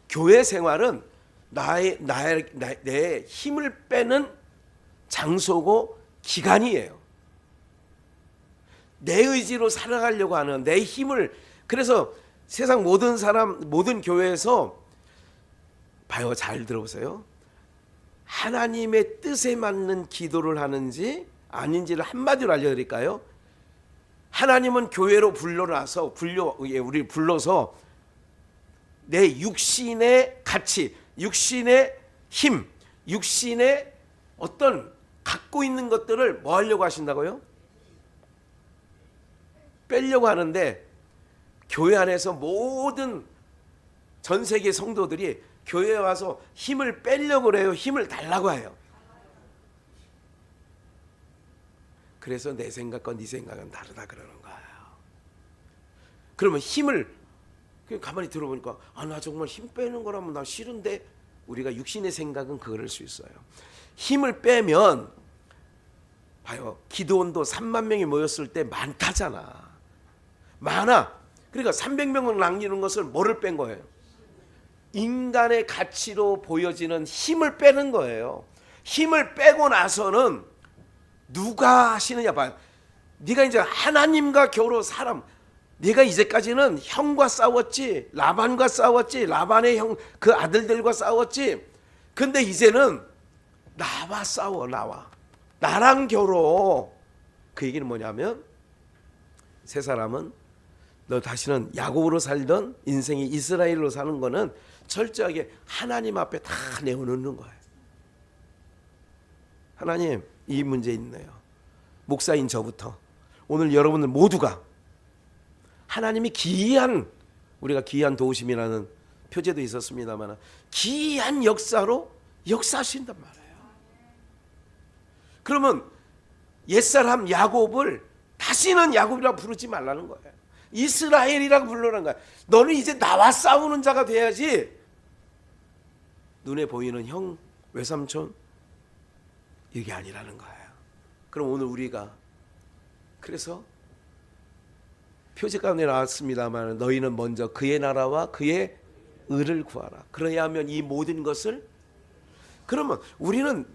교회 생활은 내 힘을 빼는 장소고 기간이에요. 내 의지로 살아가려고 하는 내 힘을, 그래서 세상 모든 사람, 모든 교회에서 봐요. 잘 들어보세요. 하나님의 뜻에 맞는 기도를 하는지 아닌지를 한마디로 알려드릴까요? 하나님은 교회로 우리 불러서 내 육신의 가치, 육신의 힘, 육신의 어떤 갖고 있는 것들을 뭐 하려고 하신다고요? 빼려고 하는데, 교회 안에서 모든 전 세계 성도들이 교회에 와서 힘을 빼려고 그래요. 힘을 달라고 해요. 그래서 내 생각과 네 생각은 다르다 그러는 거예요. 그러면 힘을 가만히 들어보니까 나 정말 힘 빼는 거라면 나 싫은데, 우리가 육신의 생각은 그럴 수 있어요. 힘을 빼면 봐요. 기드온도 3만 명이 모였을 때 많다잖아. 많아. 그러니까 300명을 남기는 것을 뭐를 뺀 거예요? 인간의 가치로 보여지는 힘을 빼는 거예요. 힘을 빼고 나서는 누가 하시느냐 봐요. 네가 이제 하나님과 겨루 사람, 네가 이제까지는 형과 싸웠지, 라반과 싸웠지, 라반의 형 그 아들들과 싸웠지. 근데 이제는 나와 싸워. 나랑 겨뤄. 그 얘기는 뭐냐면, 세 사람은 너 다시는 야곱으로 살던 인생이 이스라엘로 사는 거는 철저하게 하나님 앞에 다 내어놓는 거예요. 하나님, 이 문제 있네요. 목사인 저부터 오늘 여러분들 모두가 하나님이 우리가 기이한 도우심이라는 표제도 있었습니다만 기이한 역사로 역사하신단 말이에요. 그러면 옛사람 야곱을 다시는 야곱이라고 부르지 말라는 거예요. 이스라엘이라고 부르라는 거예요. 너는 이제 나와 싸우는 자가 돼야지. 눈에 보이는 형, 외삼촌 이게 아니라는 거예요. 그럼 오늘 우리가 그래서 표제 가운데 나왔습니다만 너희는 먼저 그의 나라와 그의 의를 구하라. 그래야 하면 이 모든 것을. 그러면 우리는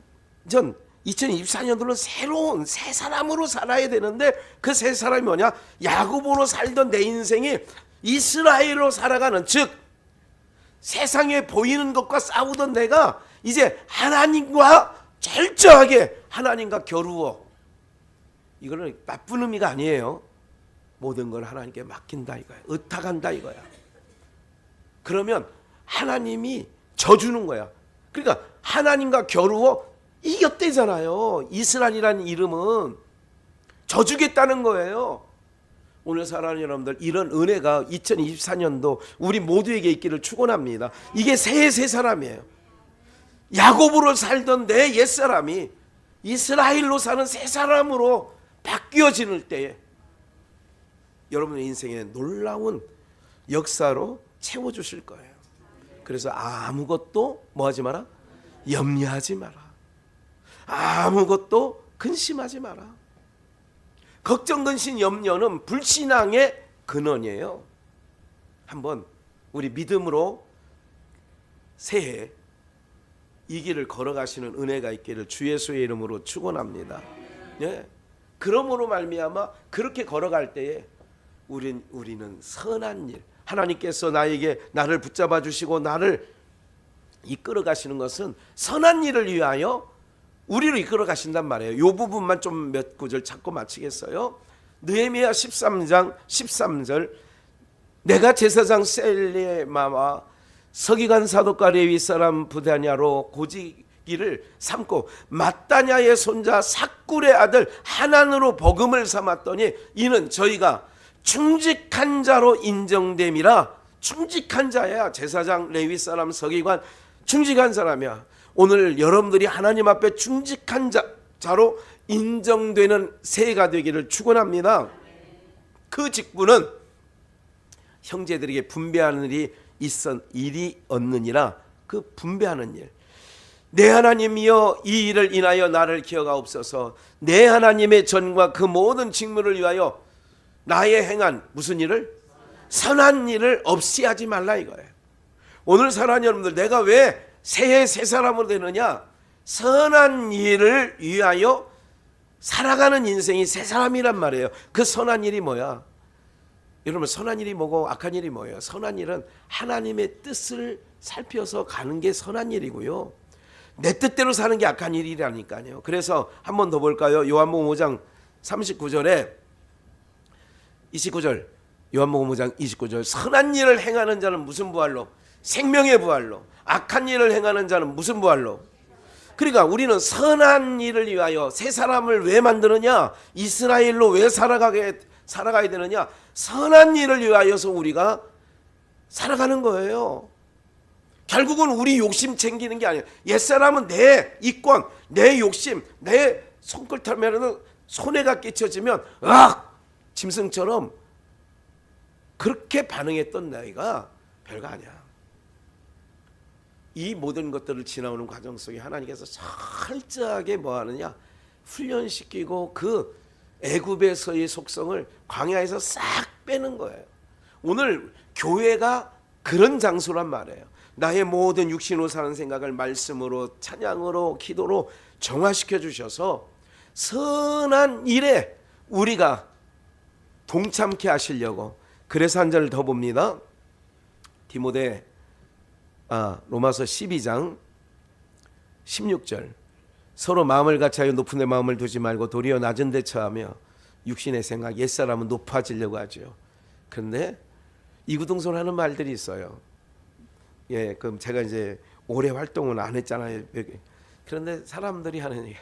전 2024년도는 새로운 새 사람으로 살아야 되는데 그 새 사람이 뭐냐? 야곱으로 살던 내 인생이 이스라엘로 살아가는, 즉 세상에 보이는 것과 싸우던 내가 이제 하나님과 철저하게 하나님과 겨루어. 이거는 나쁜 의미가 아니에요. 모든 걸 하나님께 맡긴다 이거야. 의탁한다 이거야. 그러면 하나님이 져주는 거야. 그러니까 하나님과 겨루어 이겼대잖아요. 이스라엘이라는 이름은 져주겠다는 거예요. 오늘 사랑하는 여러분들, 이런 은혜가 2024년도 우리 모두에게 있기를 축원합니다. 이게 새 사람이에요. 야곱으로 살던 내 옛사람이 이스라엘로 사는 새 사람으로 바뀌어지는 때에 여러분의 인생에 놀라운 역사로 채워주실 거예요. 그래서 아무것도 뭐하지 마라? 염려하지 마라. 아무것도 근심하지 마라. 걱정, 근심, 염려는 불신앙의 근원이에요. 한번 우리 믿음으로 새해 이 길을 걸어가시는 은혜가 있기를 주 예수의 이름으로 축원합니다. 예. 그러므로 말미암아 그렇게 걸어갈 때에 우리는 선한 일, 하나님께서 나를 붙잡아 주시고 나를 이끌어 가시는 것은 선한 일을 위하여 우리를 이끌어 가신단 말이에요. 이 부분만 좀 몇 구절 찾고 마치겠어요. 느헤미야 13장 13절, 내가 제사장 셀레마와 서기관 사독과 레위 사람 부다냐로 고지기를 삼고 마따냐의 손자 삭굴의 아들 하난으로 복음을 삼았더니 이는 저희가 충직한 자로 인정됨이라. 충직한 자야. 제사장, 레위 사람, 서기관 충직한 사람이야. 오늘 여러분들이 하나님 앞에 충직한 자로 인정되는 새해가 되기를 축원합니다. 그 직분은 형제들에게 분배하는 일이 얻느니라. 그 분배하는 일. 내 하나님이여 이 일을 인하여 나를 기억하옵소서. 내 하나님의 전과 그 모든 직무를 위하여 나의 행한 무슨 일을? 선한 일을 없이 하지 말라 이거예요. 오늘 사랑하는 여러분들, 내가 왜 새해 새 사람으로 되느냐? 선한 일을 위하여 살아가는 인생이 새 사람이란 말이에요. 그 선한 일이 뭐야? 여러분, 선한 일이 뭐고 악한 일이 뭐예요? 선한 일은 하나님의 뜻을 살펴서 가는 게 선한 일이고요, 내 뜻대로 사는 게 악한 일이라니까요. 그래서 한 번 더 볼까요? 요한복음 5장 39절에 29절, 요한복음 5장 29절, 선한 일을 행하는 자는 무슨 부활로? 생명의 부활로. 악한 일을 행하는 자는 무슨 부활로? 그러니까 우리는 선한 일을 위하여 새 사람을 왜 만드느냐? 이스라엘로 왜 살아가야 되느냐? 선한 일을 위하여서 우리가 살아가는 거예요. 결국은 우리 욕심 챙기는 게 아니에요. 옛사람은 내 이권, 내 욕심, 내 손끝 털면은 손해가 끼쳐지면 으악! 짐승처럼 그렇게 반응했던 나이가 별거 아니야. 이 모든 것들을 지나오는 과정 속에 하나님께서 철저하게 뭐 하느냐, 훈련시키고 그 애굽에서의 속성을 광야에서 싹 빼는 거예요. 오늘 교회가 그런 장소란 말이에요. 나의 모든 육신으로 사는 생각을 말씀으로, 찬양으로, 기도로 정화시켜 주셔서 선한 일에 우리가 동참케 하시려고. 그래서 한 절 더 봅니다. 로마서 12장 16절. 서로 마음을 같이하여 높은 데 마음을 두지 말고 도리어 낮은 데 처하며 육신의 생각, 옛사람은 높아지려고 하죠. 그런데 이구동성하는 말들이 있어요. 예, 그럼 제가 이제 오래 활동은 안 했잖아요. 그런데 사람들이 하는 얘기,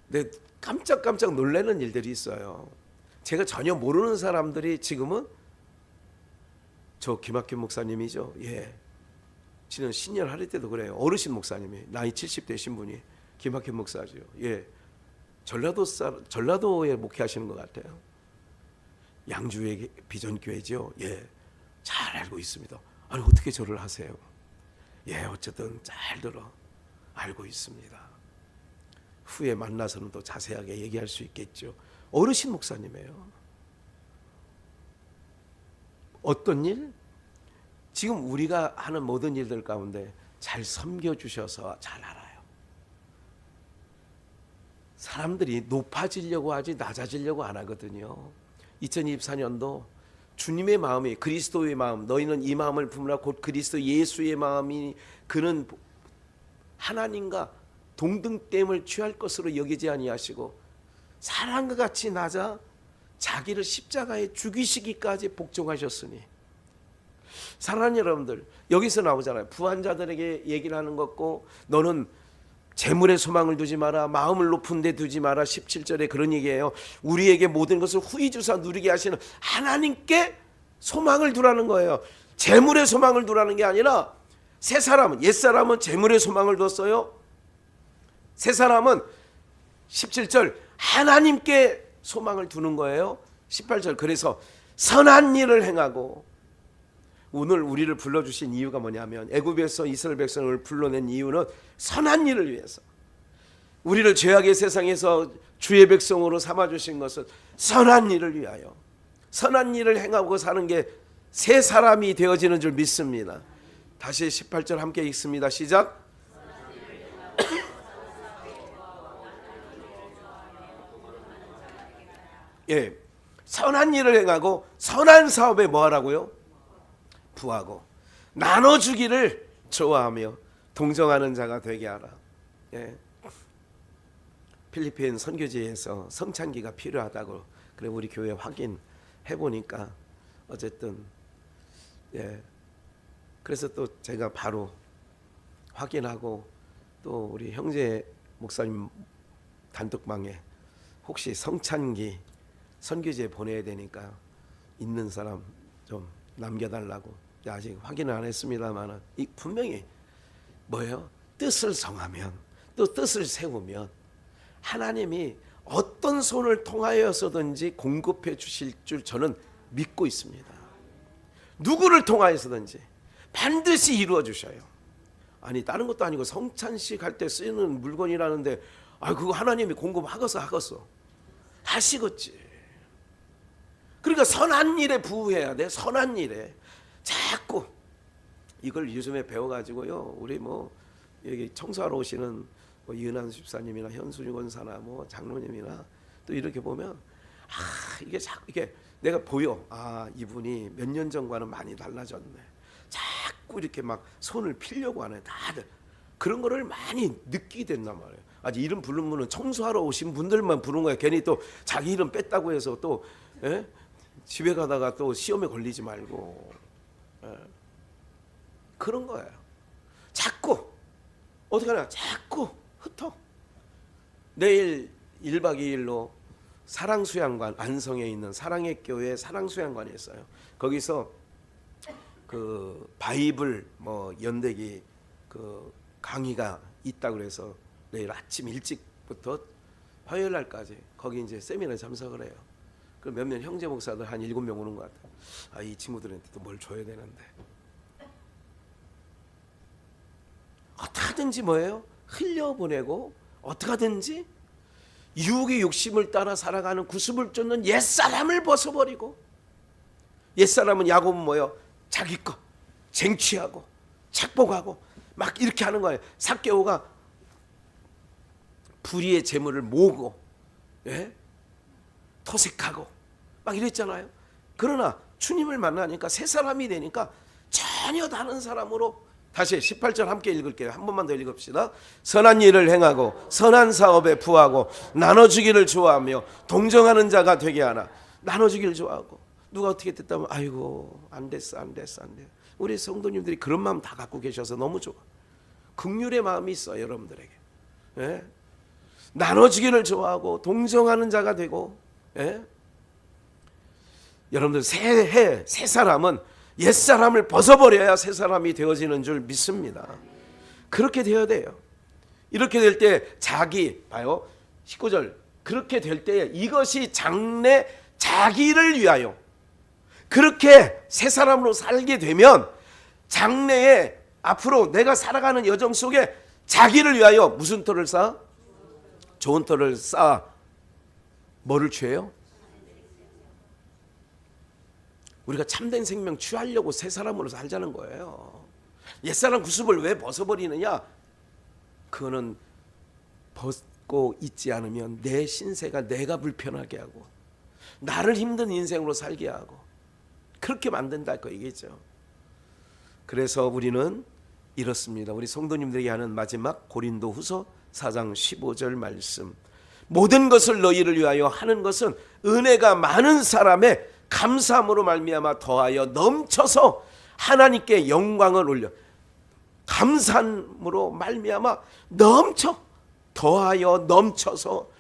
근데 깜짝깜짝 놀라는 일들이 있어요. 제가 전혀 모르는 사람들이 지금은 저 김학균 목사님이죠. 예, 지난 신년 할애 때도 그래요. 어르신 목사님이 나이 70 되신 분이 김학균 목사죠. 예, 전라도에 목회하시는 것 같아요. 양주의 비전교회죠. 예, 잘 알고 있습니다. 아니 어떻게 저를 하세요? 예, 어쨌든 잘 들어 알고 있습니다. 후에 만나서는 또 자세하게 얘기할 수 있겠죠. 어르신 목사님이에요. 어떤 일? 지금 우리가 하는 모든 일들 가운데 잘 섬겨주셔서 잘 알아요. 사람들이 높아지려고 하지 낮아지려고 안 하거든요. 2024년도 주님의 마음이, 그리스도의 마음, 너희는 이 마음을 품으라 곧 그리스도 예수의 마음이, 그는 하나님과 동등됨을 취할 것으로 여기지 아니하시고 사람과 같이 낮아 자기를 십자가에 죽이시기까지 복종하셨으니. 사랑하는 여러분들, 여기서 나오잖아요. 부한자들에게 얘기를 하는 것고, 너는 재물에 소망을 두지 마라, 마음을 높은 데 두지 마라. 17절에 그런 얘기예요. 우리에게 모든 것을 후히 주사 누리게 하시는 하나님께 소망을 두라는 거예요. 재물에 소망을 두라는 게 아니라, 새 사람은, 옛 사람은 재물에 소망을 뒀어요. 새 사람은 17절 하나님께 소망을 두는 거예요. 18절 그래서 선한 일을 행하고. 오늘 우리를 불러주신 이유가 뭐냐면, 애굽에서 이스라엘 백성을 불러낸 이유는 선한 일을 위해서. 우리를 죄악의 세상에서 주의 백성으로 삼아주신 것은 선한 일을 위하여, 선한 일을 행하고 사는 게 새 사람이 되어지는 줄 믿습니다. 다시 18절 함께 읽습니다. 시작. 예, 선한 일을 행하고 선한 사업에 뭐 하라고요? 부하고 나눠주기를 좋아하며 동정하는 자가 되게 하라. 예. 필리핀 선교지에서 성찬기가 필요하다고 그래 우리 교회 확인해 보니까 어쨌든 예. 그래서 또 제가 바로 확인하고 또 우리 형제 목사님 단톡방에 혹시 성찬기 선교지에 보내야 되니까 있는 사람 좀 남겨달라고. 아직 확인을 안 했습니다만 이 분명히 뭐예요? 뜻을 성하면, 또 뜻을 세우면 하나님이 어떤 손을 통하여서든지 공급해 주실 줄 저는 믿고 있습니다. 누구를 통하여서든지 반드시 이루어 주셔요. 아니 다른 것도 아니고 성찬식 할 때 쓰는 물건이라는데 그거 하나님이 공급하겠어 하시겠지. 그러니까 선한 일에 부해야 돼. 선한 일에. 자꾸 이걸 요즘에 배워가지고요. 우리 뭐 여기 청소하러 오시는 뭐 이은한 집사님이나 현순이 권사나 뭐 장로님이나 또 이렇게 보면 이게 자꾸 이게 내가 보여. 이분이 몇 년 전과는 많이 달라졌네. 자꾸 이렇게 막 손을 피려고 하네. 다들 그런 거를 많이 느끼게 된단 말이에요. 아직 이름 부르면은 청소하러 오신 분들만 부른 거예요. 괜히 또 자기 이름 뺐다고 해서 또 집에 가다가 또 시험에 걸리지 말고. 그런 거예요. 자꾸 어떻게 하냐, 자꾸 흩어. 내일 1박 2일로 사랑수양관, 안성에 있는 사랑의 교회 사랑수양관이 있어요. 거기서 그 바이블 뭐 연대기 그 강의가 있다고 그래서 내일 아침 일찍부터 화요일 날까지 거기 이제 세미나에 참석을 해요. 그 몇몇 형제 목사들 한 7명 오는 것 같아요. 아, 이 친구들한테 또 뭘 줘야 되는데. 어떻게든지 뭐예요? 흘려보내고 어떻게든지 유혹의 욕심을 따라 살아가는 구습을 쫓는 옛사람을 벗어버리고, 옛사람은 야곱은 뭐예요? 자기 거 쟁취하고 착복하고 막 이렇게 하는 거예요. 삭개오가 불의의 재물을 모으고, 예? 토색하고 막 이랬잖아요. 그러나 주님을 만나니까 새 사람이 되니까 전혀 다른 사람으로, 다시 18절 함께 읽을게요. 한 번만 더 읽읍시다. 선한 일을 행하고 선한 사업에 부하고 나눠주기를 좋아하며 동정하는 자가 되게 하나. 나눠주기를 좋아하고. 누가 어떻게 됐다면 아이고 안 됐어. 우리 성도님들이 그런 마음 다 갖고 계셔서 너무 좋아. 긍휼의 마음이 있어요, 여러분들에게. 예? 나눠주기를 좋아하고 동정하는 자가 되고, 예? 여러분들 새 사람은 옛사람을 벗어버려야 새 사람이 되어지는 줄 믿습니다. 그렇게 되어야 돼요. 이렇게 될 때 봐요 19절, 그렇게 될 때 이것이 장래 자기를 위하여, 그렇게 새 사람으로 살게 되면 장래에 앞으로 내가 살아가는 여정 속에 자기를 위하여 무슨 터를 쌓아? 좋은 터를 쌓아 뭐를 취해요? 우리가 참된 생명 취하려고 새 사람으로 살자는 거예요. 옛사람 구습을 왜 벗어버리느냐? 그거는 벗고 있지 않으면 내 신세가 내가 불편하게 하고 나를 힘든 인생으로 살게 하고 그렇게 만든다 그 얘기죠. 그래서 우리는 이렇습니다. 우리 성도님들에게 하는 마지막 고린도후서 4장 15절 말씀. 모든 것을 너희를 위하여 하는 것은 은혜가 많은 사람의 감사함으로 말미암아 더하여 넘쳐서 하나님께 영광을 올려, 감사함으로 말미암아 더하여 넘쳐서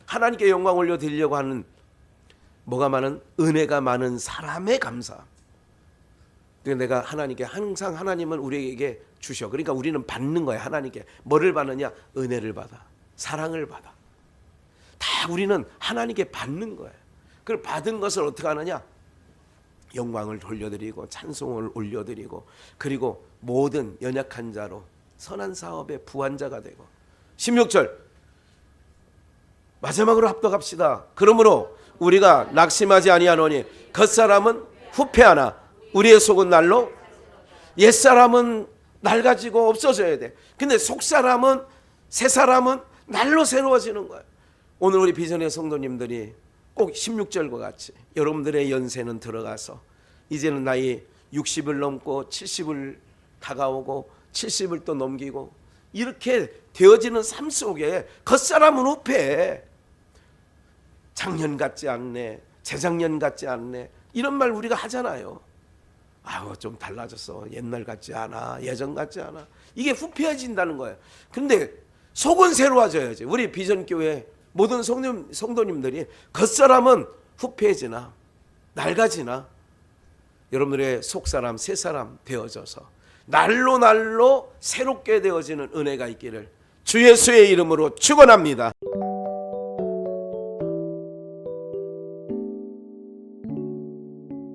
하나님께 영광 올려 드리려고 하는, 뭐가 많은? 은혜가 많은 사람의 감사. 내가 하나님께 항상, 하나님은 우리에게 주셔. 그러니까 우리는 받는 거야. 하나님께 뭐를 받느냐? 은혜를 받아, 사랑을 받아. 다 우리는 하나님께 받는 거예요. 그걸 받은 것을 어떻게 하느냐? 영광을 돌려드리고 찬송을 올려드리고, 그리고 모든 연약한 자로 선한 사업의 부한 자가 되고. 16절 마지막으로 합독합시다. 그러므로 우리가 낙심하지 아니하노니 겉사람은 후패하나 우리의 속은 날로, 옛사람은 낡아지고 없어져야 돼. 근데 속사람은, 새사람은 날로 새로워지는 거예요. 오늘 우리 비전의 성도님들이 꼭 16절과 같이 여러분들의 연세는 들어가서 이제는 나이 60을 넘고 70을 다가오고 70을 또 넘기고 이렇게 되어지는 삶 속에 겉사람은 후패해. 작년 같지 않네, 재작년 같지 않네, 이런 말 우리가 하잖아요. 아유 좀 달라졌어, 옛날 같지 않아, 예전 같지 않아. 이게 후패해진다는 거예요. 근데 속은 새로워져야지. 우리 비전교회 모든 성도님들이 겉사람은 후패해지나 낡아지나 여러분들의 속사람 새사람 되어져서 날로 새롭게 되어지는 은혜가 있기를 주 예수의 이름으로 축원합니다.